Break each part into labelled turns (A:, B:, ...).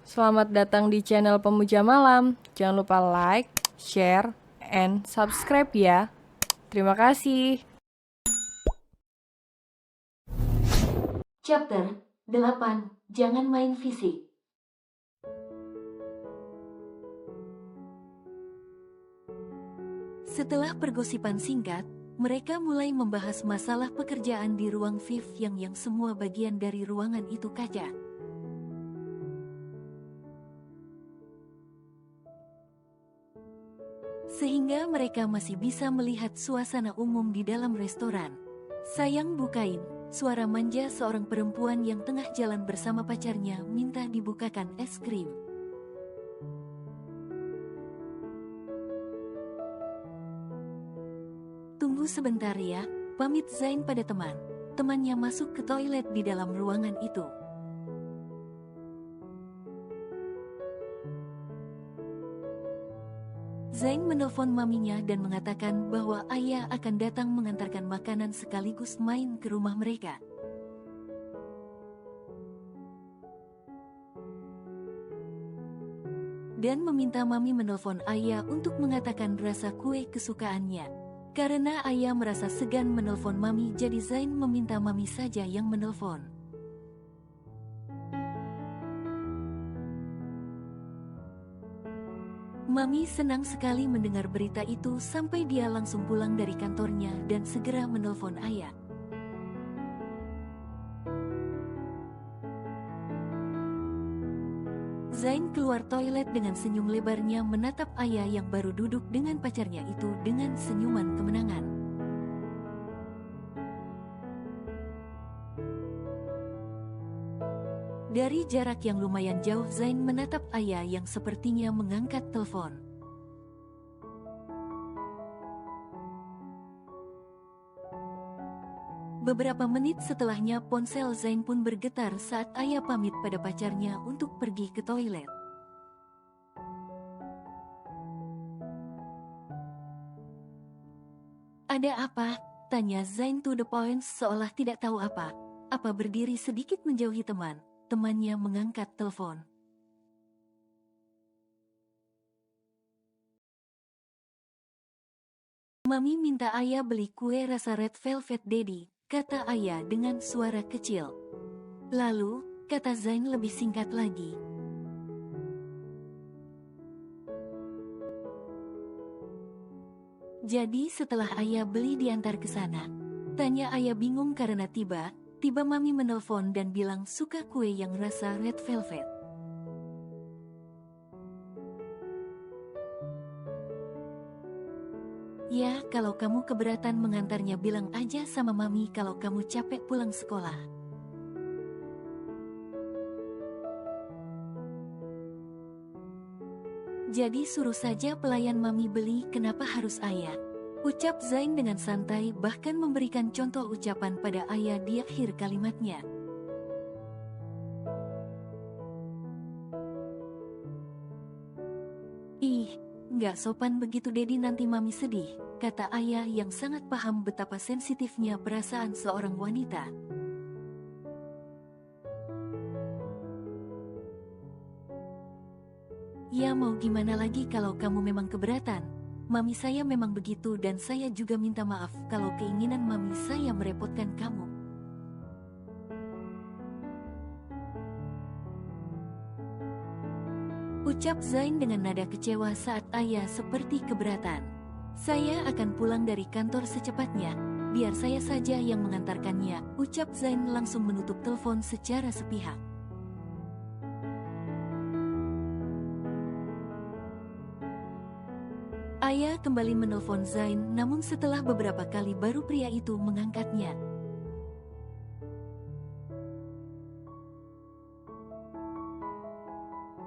A: Selamat datang di channel Pemuja Malam. Jangan lupa like, share, and subscribe ya. Terima kasih.
B: Chapter 8. Jangan main fisik. Setelah pergosipan singkat, mereka mulai membahas masalah pekerjaan di ruang Viv yang semua bagian dari ruangan itu kaca. Sehingga mereka masih bisa melihat suasana umum di dalam restoran. Sayang bukain, suara manja seorang perempuan yang tengah jalan bersama pacarnya minta dibukakan es krim. Tunggu sebentar ya, pamit Zain pada teman. Temannya masuk ke toilet di dalam ruangan itu. Zain menelpon maminya dan mengatakan bahwa ayah akan datang mengantarkan makanan sekaligus main ke rumah mereka. Dan meminta mami menelpon ayah untuk mengatakan rasa kue kesukaannya. Karena ayah merasa segan menelpon mami, jadi Zain meminta mami saja yang menelpon. Mami senang sekali mendengar berita itu sampai dia langsung pulang dari kantornya dan segera menelpon ayah. Zain keluar toilet dengan senyum lebarnya menatap ayah yang baru duduk dengan pacarnya itu dengan senyuman kemenangan. Dari jarak yang lumayan jauh, Zain menatap ayah yang sepertinya mengangkat telepon. Beberapa menit setelahnya ponsel Zain pun bergetar saat ayah pamit pada pacarnya untuk pergi ke toilet. Ada apa? Tanya Zain to the point seolah tidak tahu apa. Apa berdiri sedikit menjauhi teman. Temannya mengangkat telepon. Mami minta ayah beli kue rasa red velvet daddy, kata ayah dengan suara kecil. Lalu, kata Zain lebih singkat lagi. Jadi setelah ayah beli diantar ke sana. Tanya ayah bingung karena tiba mami menelpon dan bilang suka kue yang rasa red velvet. Ya, kalau kamu keberatan mengantarnya bilang aja sama mami kalau kamu capek pulang sekolah. Jadi suruh saja pelayan mami beli, kenapa harus ayah? Ucap Zain dengan santai, bahkan memberikan contoh ucapan pada ayah di akhir kalimatnya. Ih, nggak sopan begitu Dedi, nanti mami sedih, kata ayah yang sangat paham betapa sensitifnya perasaan seorang wanita. Ya mau gimana lagi kalau kamu memang keberatan. Mami saya memang begitu dan saya juga minta maaf kalau keinginan mami saya merepotkan kamu. Ucap Zain dengan nada kecewa saat ayah seperti keberatan. Saya akan pulang dari kantor secepatnya, biar saya saja yang mengantarkannya, ucap Zain langsung menutup telepon secara sepihak. Ayah kembali menelpon Zain, namun setelah beberapa kali baru pria itu mengangkatnya.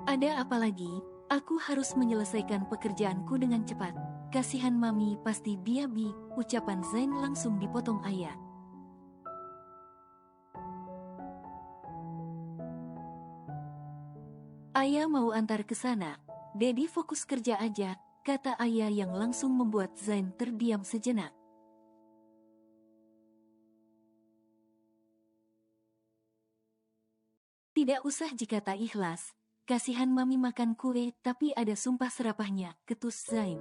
B: Ada apa lagi? Aku harus menyelesaikan pekerjaanku dengan cepat. Kasihan mami, pasti dia ucapan Zain langsung dipotong ayah. Ayah mau antar ke sana. Dedi fokus kerja aja, kata ayah yang langsung membuat Zain terdiam sejenak. Tidak usah jika tak ikhlas. kasihan Mami makan kue tapi ada sumpah serapahnya, ketus Zain.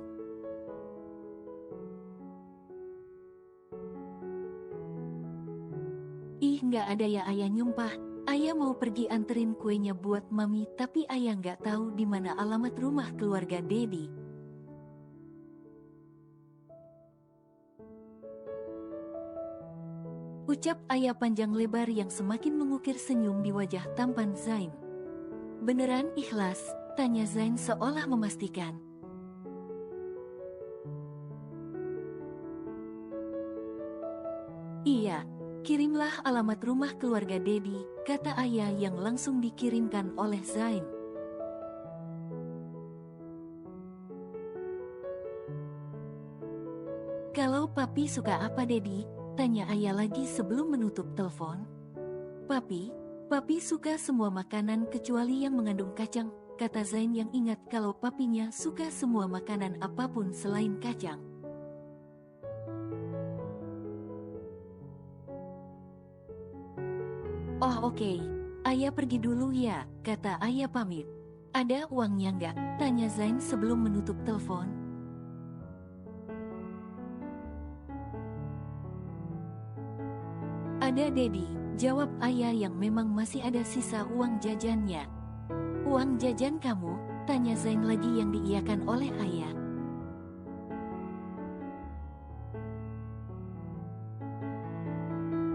B: Ih, nggak ada ya Ayah nyumpah. Ayah mau pergi anterin kuenya buat Mami, tapi Ayah nggak tahu di mana alamat rumah keluarga Dedi. Ucap Ayah panjang lebar yang semakin mengukir senyum di wajah tampan Zain. Beneran ikhlas? Tanya Zain seolah memastikan. Iya, kirimlah alamat rumah keluarga Dedi, kata Ayah yang langsung dikirimkan oleh Zain. Kalau Papi suka apa Dedi? Tanya Ayah lagi sebelum menutup telepon. Papi suka semua makanan kecuali yang mengandung kacang, kata Zain yang ingat kalau papinya suka semua makanan apapun selain kacang. Oh oke, Ayah pergi dulu ya, kata Ayah pamit. Ada uangnya nggak? Tanya Zain sebelum menutup telepon. Ada Dedi, jawab Ayah yang memang masih ada sisa uang jajannya. Uang jajan kamu? Tanya Zain lagi yang diiyakan oleh Ayah.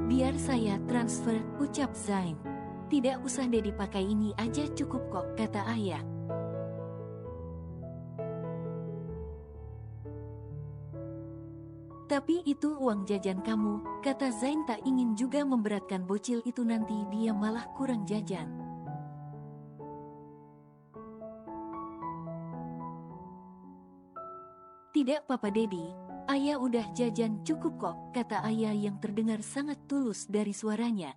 B: Biar saya transfer, ucap Zain. Tidak usah Dedi pakai ini aja cukup kok, kata Ayah. Tapi itu uang jajan kamu, kata Zain tak ingin juga memberatkan bocil itu nanti dia malah kurang jajan. Tidak Papa Dedi, Ayah udah jajan cukup kok, kata Ayah yang terdengar sangat tulus dari suaranya.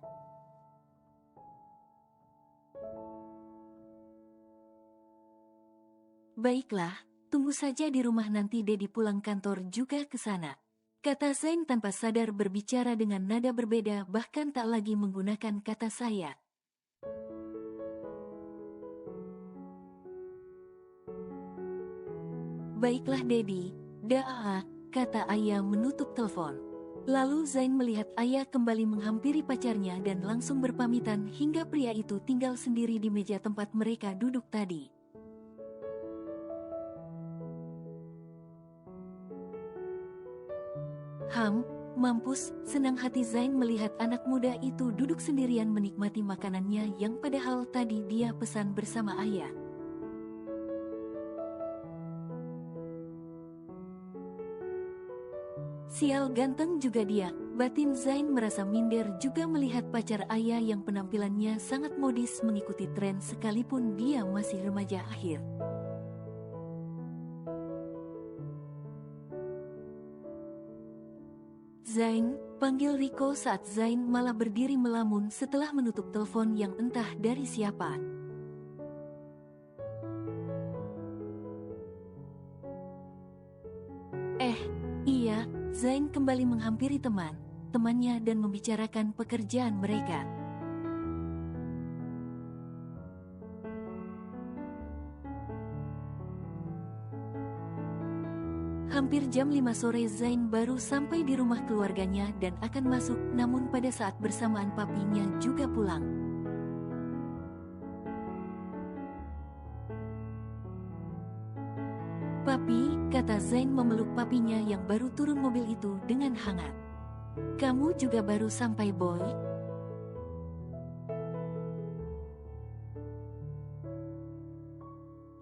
B: Baiklah, tunggu saja di rumah nanti Dedi pulang kantor juga ke sana, kata Zain tanpa sadar berbicara dengan nada berbeda bahkan tak lagi menggunakan kata saya. Baiklah Dedi, dah, kata Ayah menutup telepon. Lalu Zain melihat Ayah kembali menghampiri pacarnya dan langsung berpamitan hingga pria itu tinggal sendiri di meja tempat mereka duduk tadi. Mampus, senang hati Zain melihat anak muda itu duduk sendirian menikmati makanannya yang padahal tadi dia pesan bersama Ayah. Sial ganteng juga dia, batin Zain merasa minder juga melihat pacar Ayah yang penampilannya sangat modis mengikuti tren sekalipun dia masih remaja akhir. Zain, panggil Riko saat Zain malah berdiri melamun setelah menutup telepon yang entah dari siapa. Iya, Zain kembali menghampiri temannya dan membicarakan pekerjaan mereka. Hampir jam 5 sore Zain baru sampai di rumah keluarganya dan akan masuk, namun pada saat bersamaan papinya juga pulang. Papi, kata Zain memeluk papinya yang baru turun mobil itu dengan hangat. Kamu juga baru sampai boy?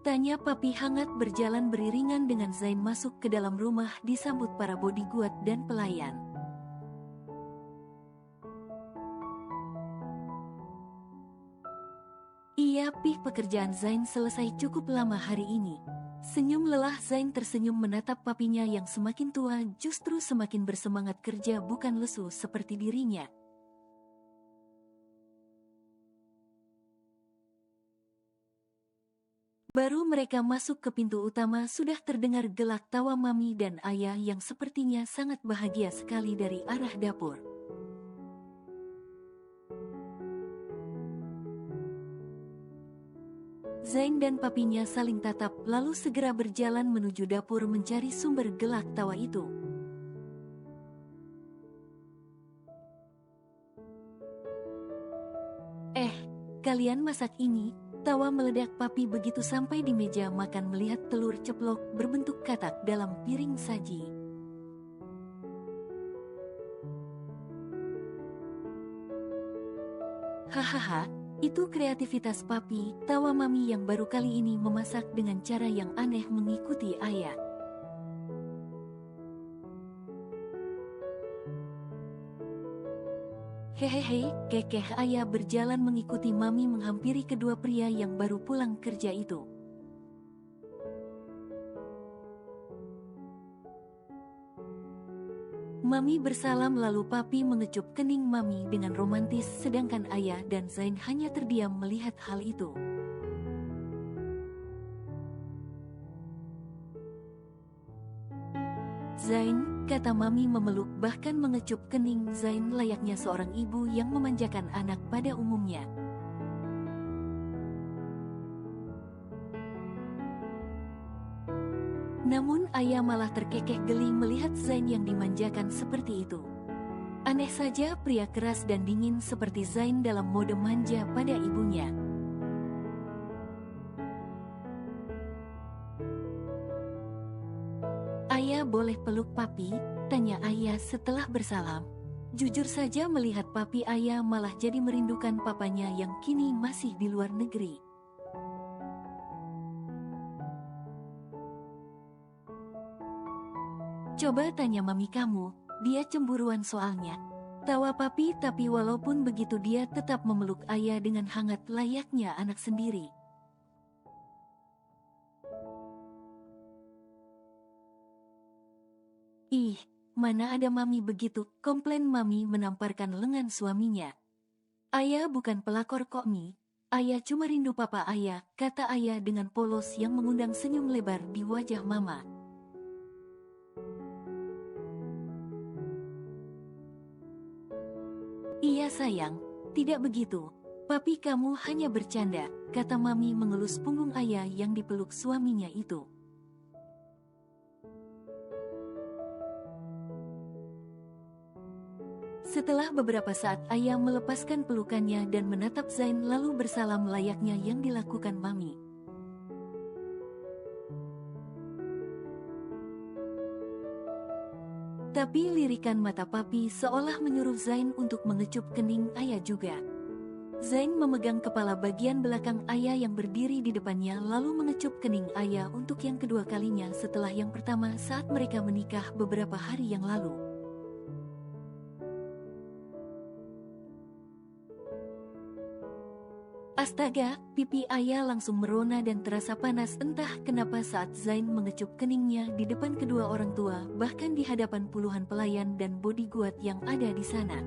B: Tanya papi hangat berjalan beriringan dengan Zain masuk ke dalam rumah disambut para bodyguard dan pelayan. Iya Pih, pekerjaan Zain selesai cukup lama hari ini. Senyum lelah Zain tersenyum menatap papinya yang semakin tua justru semakin bersemangat kerja bukan lesu seperti dirinya. Baru mereka masuk ke pintu utama sudah terdengar gelak tawa Mami dan Ayah yang sepertinya sangat bahagia sekali dari arah dapur. Zain dan papinya saling tatap lalu segera berjalan menuju dapur mencari sumber gelak tawa itu. Kalian masak ini? Tawa meledak papi begitu sampai di meja makan melihat telur ceplok berbentuk katak dalam piring saji. Hahaha, itu kreativitas papi, tawa mami yang baru kali ini memasak dengan cara yang aneh mengikuti ayah. Hehehe, kekeh ayah berjalan mengikuti mami menghampiri kedua pria yang baru pulang kerja itu. Mami bersalam lalu papi mengecup kening mami dengan romantis sedangkan ayah dan Zain hanya terdiam melihat hal itu. Zain, kata mami memeluk bahkan mengecup kening Zain layaknya seorang ibu yang memanjakan anak pada umumnya. Namun ayah malah terkekeh geli melihat Zain yang dimanjakan seperti itu. Aneh saja pria keras dan dingin seperti Zain dalam mode manja pada ibunya. Ayah boleh peluk papi? Tanya ayah setelah bersalam. Jujur saja melihat papi ayah malah jadi merindukan papanya yang kini masih di luar negeri. Coba tanya mami kamu, dia cemburuan soalnya. Tawa papi tapi walaupun begitu dia tetap memeluk ayah dengan hangat layaknya anak sendiri. Ih, mana ada mami begitu, komplain mami menamparkan lengan suaminya. Ayah bukan pelakor kok Mi, ayah cuma rindu papa ayah, kata ayah dengan polos yang mengundang senyum lebar di wajah mama. Iya sayang, tidak begitu. Papi kamu hanya bercanda, kata mami mengelus punggung ayah yang dipeluk suaminya itu. Setelah beberapa saat ayah melepaskan pelukannya dan menatap Zain lalu bersalam layaknya yang dilakukan mami. Tapi lirikan mata papi seolah menyuruh Zain untuk mengecup kening ayah juga. Zain memegang kepala bagian belakang ayah yang berdiri di depannya lalu mengecup kening ayah untuk yang kedua kalinya setelah yang pertama saat mereka menikah beberapa hari yang lalu. Astaga, pipi ayah langsung merona dan terasa panas entah kenapa saat Zain mengecup keningnya di depan kedua orang tua bahkan di hadapan puluhan pelayan dan bodyguard yang ada di sana.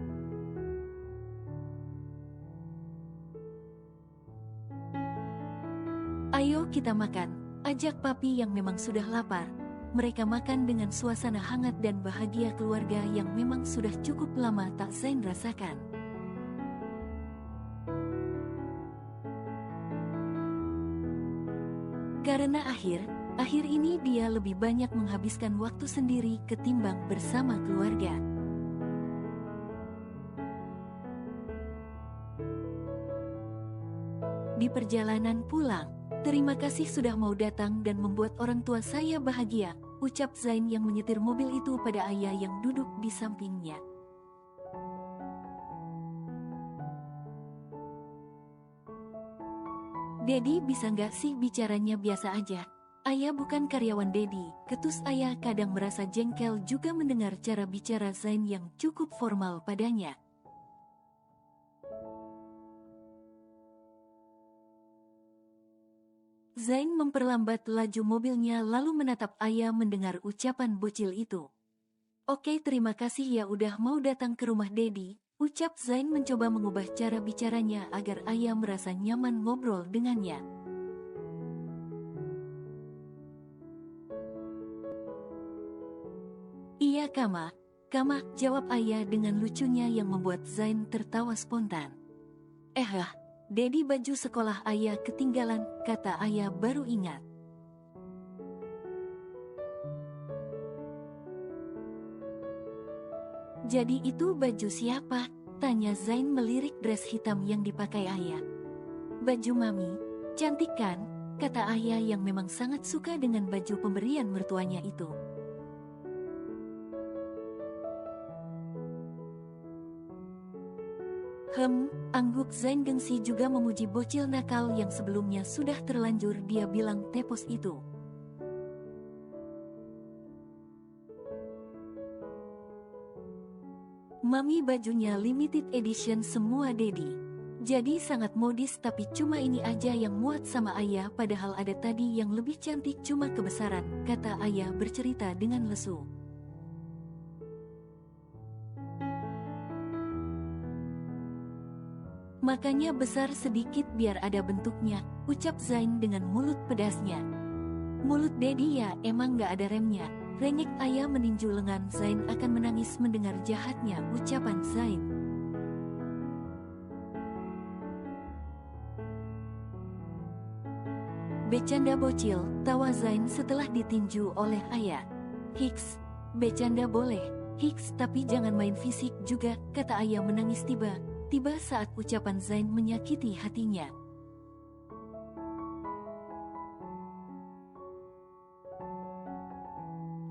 B: Ayo kita makan, ajak papi yang memang sudah lapar. Mereka makan dengan suasana hangat dan bahagia keluarga yang memang sudah cukup lama tak Zain rasakan. Karena akhir ini dia lebih banyak menghabiskan waktu sendiri ketimbang bersama keluarga. Di perjalanan pulang, terima kasih sudah mau datang dan membuat orang tua saya bahagia, ucap Zain yang menyetir mobil itu pada ayah yang duduk di sampingnya. Dedi bisa nggak sih bicaranya biasa aja? Ayah bukan karyawan Dedi, ketus ayah kadang merasa jengkel juga mendengar cara bicara Zain yang cukup formal padanya. Zain memperlambat laju mobilnya lalu menatap ayah mendengar ucapan bocil itu. Oke terima kasih ya udah mau datang ke rumah Dedi. Ucap Zain mencoba mengubah cara bicaranya agar ayah merasa nyaman ngobrol dengannya. Iya Kama, jawab ayah dengan lucunya yang membuat Zain tertawa spontan. Dedi, baju sekolah ayah ketinggalan, kata ayah baru ingat. Jadi itu baju siapa? Tanya Zain melirik dress hitam yang dipakai ayah. Baju mami, cantik kan? Kata ayah yang memang sangat suka dengan baju pemberian mertuanya itu. Angguk Zain. Gengsi juga memuji bocil nakal yang sebelumnya sudah terlanjur dia bilang tepos itu. Mami bajunya limited edition semua Dedi. Jadi sangat modis, tapi cuma ini aja yang muat sama ayah, padahal ada tadi yang lebih cantik cuma kebesaran, kata ayah bercerita dengan lesu. Makanya besar sedikit biar ada bentuknya, ucap Zain dengan mulut pedasnya. Mulut Dedi ya emang gak ada remnya. Rengek ayah meninju lengan Zain akan menangis mendengar jahatnya ucapan Zain. Becanda bocil, tawa Zain setelah ditinju oleh ayah. Hiks, becanda boleh, hiks, tapi jangan main fisik juga, kata ayah menangis tiba saat ucapan Zain menyakiti hatinya.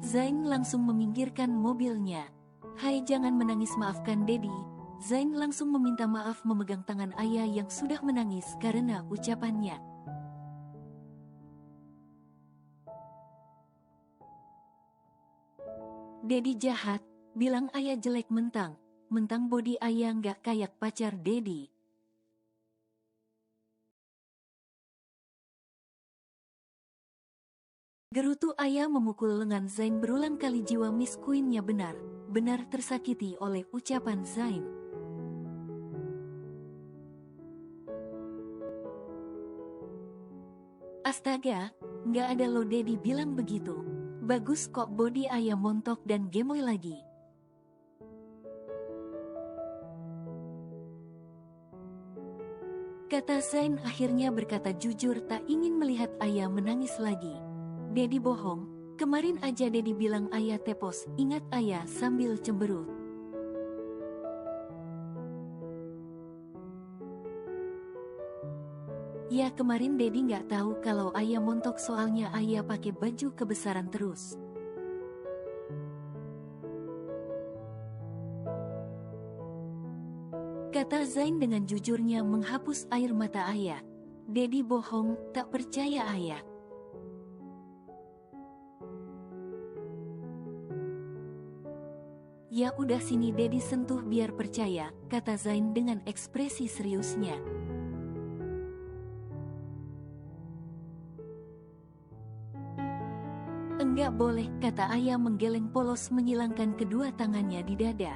B: Zain langsung meminggirkan mobilnya. Hai, jangan menangis, maafkan Dedi. Zain langsung meminta maaf memegang tangan ayah yang sudah menangis karena ucapannya. Dedi jahat, bilang ayah jelek, mentang body ayah nggak kayak pacar Dedi. Gerutu ayah memukul lengan Zain berulang kali. Jiwa Miss Queen-nya benar tersakiti oleh ucapan Zain. Astaga, nggak ada lo, Dedi bilang begitu. Bagus kok, body ayah montok dan gemoy lagi. Kata Zain akhirnya berkata jujur, tak ingin melihat ayah menangis lagi. Dedi bohong, kemarin aja Dedi bilang ayah tepos, ingat ayah sambil cemberut. Ya kemarin Dedi nggak tahu kalau ayah montok, soalnya ayah pakai baju kebesaran terus. Kata Zain dengan jujurnya menghapus air mata ayah. Dedi bohong, tak percaya ayah. Ya udah sini Dedi sentuh biar percaya, kata Zain dengan ekspresi seriusnya. Enggak boleh, kata ayah menggeleng polos menyilangkan kedua tangannya di dada.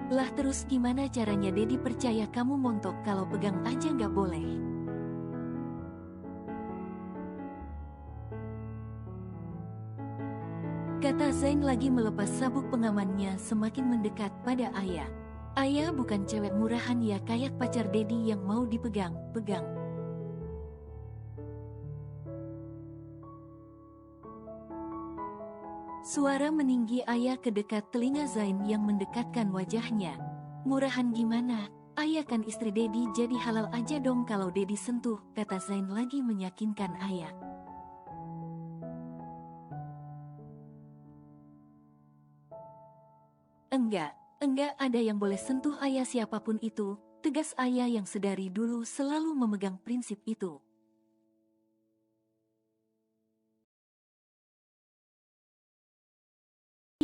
B: Lah terus gimana caranya Dedi percaya kamu montok kalau pegang aja nggak boleh? Kata Zain lagi melepas sabuk pengamannya semakin mendekat pada ayah. Ayah bukan cewek murahan ya kayak pacar Dedi yang mau dipegang-pegang. Suara meninggi ayah ke dekat telinga Zain yang mendekatkan wajahnya. Murahan gimana? Ayah kan istri Dedi, jadi halal aja dong kalau Dedi sentuh, kata Zain lagi meyakinkan ayah. Enggak ada yang boleh sentuh ayah siapapun itu, tegas ayah yang sedari dulu selalu memegang prinsip itu.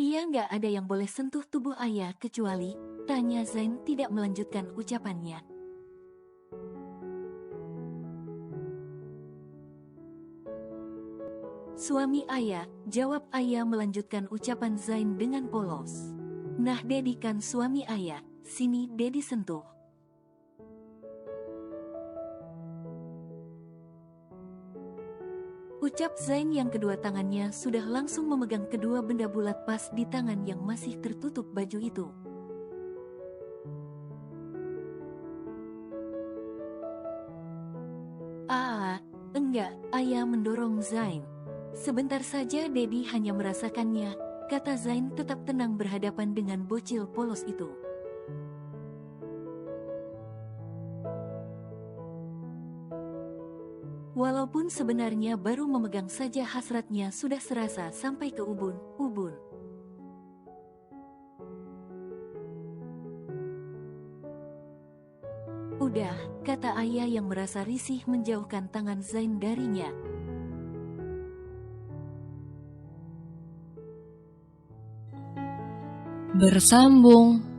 B: Iya, nggak ada yang boleh sentuh tubuh ayah kecuali, tanya Zain tidak melanjutkan ucapannya. Suami ayah, jawab ayah melanjutkan ucapan Zain dengan polos. Nah Dedi kan suami ayah, sini Dedi sentuh. Ucap Zain yang kedua tangannya sudah langsung memegang kedua benda bulat pas di tangan yang masih tertutup baju itu. Enggak, ayah mendorong Zain. Sebentar saja Dedi hanya merasakannya, kata Zain tetap tenang berhadapan dengan bocil polos itu. Walaupun sebenarnya baru memegang saja hasratnya sudah serasa sampai ke ubun-ubun. Udah, kata ayah yang merasa risih menjauhkan tangan Zain darinya.
A: Bersambung.